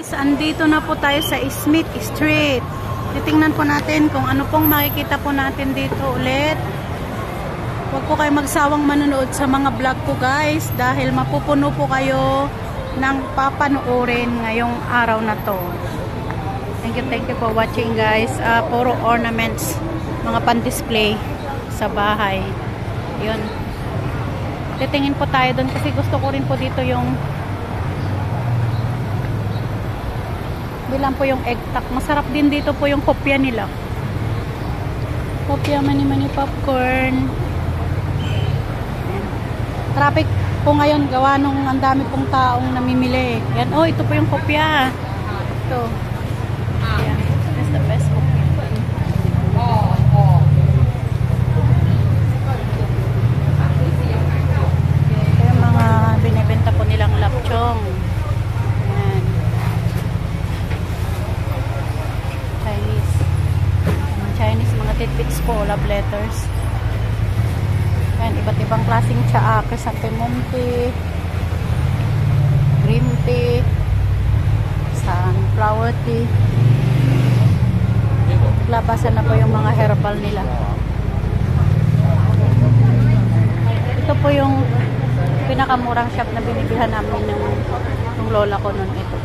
guys, andito na po tayo sa Smith Street. Titingnan po natin kung ano pong makikita po natin dito ulit. Huwag po kayo magsawang manonood sa mga vlog ko guys, dahil mapupuno po kayo ng papanoorin ngayong araw na to. Thank you for watching guys. Puro ornaments, mga pan-display sa bahay. Yun. Titingin po tayo doon kasi gusto ko rin po dito yung bilang po yung egg tack. Masarap din dito po yung kopya nila. Kopya mani-mani popcorn. Traffic po ngayon gawa nung ang dami pong taong namimili. Yan, oh, ito po yung kopya. Ito. Yan. That's the best kopya. Ito yung mga binibenta po nilang lapchong. Yan. Chinese mga tidbits po, love letters. Ayan, iba't ibang klaseng tsaa, chrysanthemum tea, green tea, sunflower tea. Labasan na po yung mga herbal nila. Ito po yung pinakamurang shop na binibilhan namin ng lola ko noon. Ito,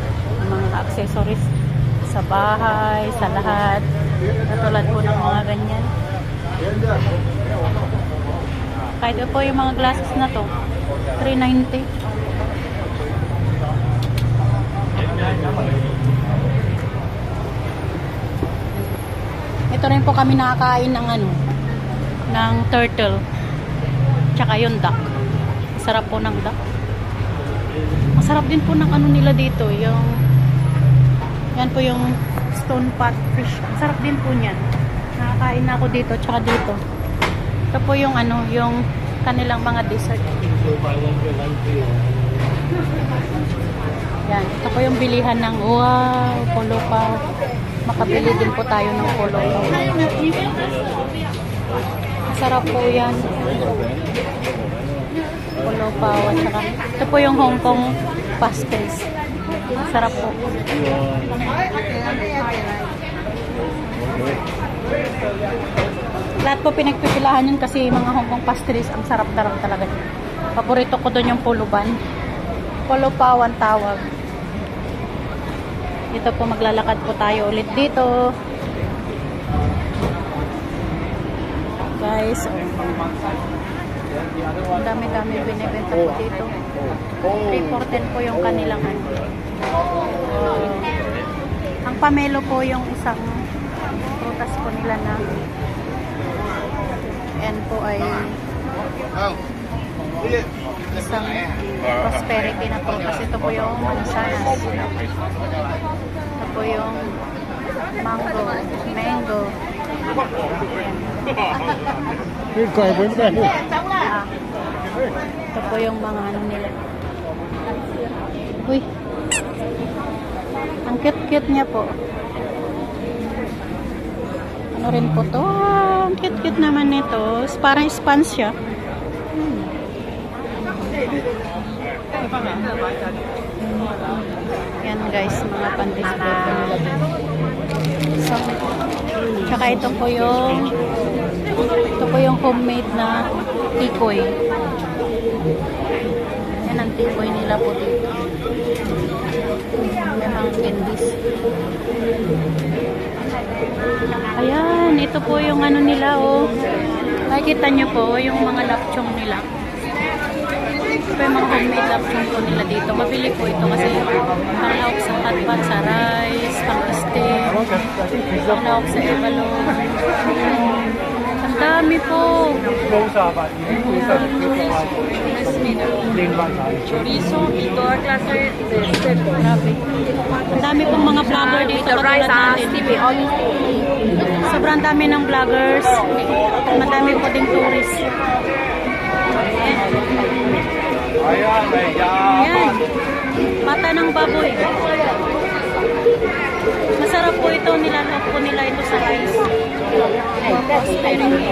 yung mga accessories sa bahay, sa lahat. Katulad po ng mga ganyan. Kahit po yung mga glasses na to, $3.90. Ito rin po kami nakakain ng ng turtle. Tsaka yung duck. Masarap po ng duck. Masarap din po ng nila dito, yung yan po yung stone pot fish. Masarap din po niyan. Nakakain na ako dito, tsaka dito. Ito po yung yung kanilang mga dessert. Yan, ito po yung bilihan ng wow, polo pao. Makabili din po tayo ng polo pao. Masarap po yan. Polo pao at saka ito po yung Hong Kong pastilles. Masarap po. Lahat po pinagpipilahan yun kasi mga Hong Kong pastilles ang sarap-sarap talaga. Paborito ko doon yung polo ban. Polo pao ang tawag. Dito po maglalakad po tayo ulit dito. Guys, ang dami-dami binibenta po dito. 3.14 po yung kanilang ang pamelo po yung isang prutas po nila na and po ay isang prosperity na prutas. Ito po yung mansanas. Ito po yung mango. Ito po yung mga nila. Uy. Ang cute-cute niya po. Ano rin po to? Ang cute-cute naman nito. Parang sponge siya. Yan guys, mga pan-display po nila. So, tsaka ito po yung homemade na tikoy. Yan ang tikoy nila po dito. May mga candies. Ayan, ito po yung nila, oh. Nakikita nyo po yung mga lapchong nila. Ito yung mga homemade lapchong po nila dito. Mabili po ito kasi panglawak sa hotpot, sa rice, pang-steak, panglawak sa ebalon. Ang dami po. Chorizo, Vitor, klase, Grabe. Ang dami pong mga vlogger dito. the rice, steamy, all these things. Sobrang dami ng vloggers. Madami po ding tourists. Ayan. Mata ng baboy. Masarap po ito. Nilalok po nila ito sa rice. Prosperity.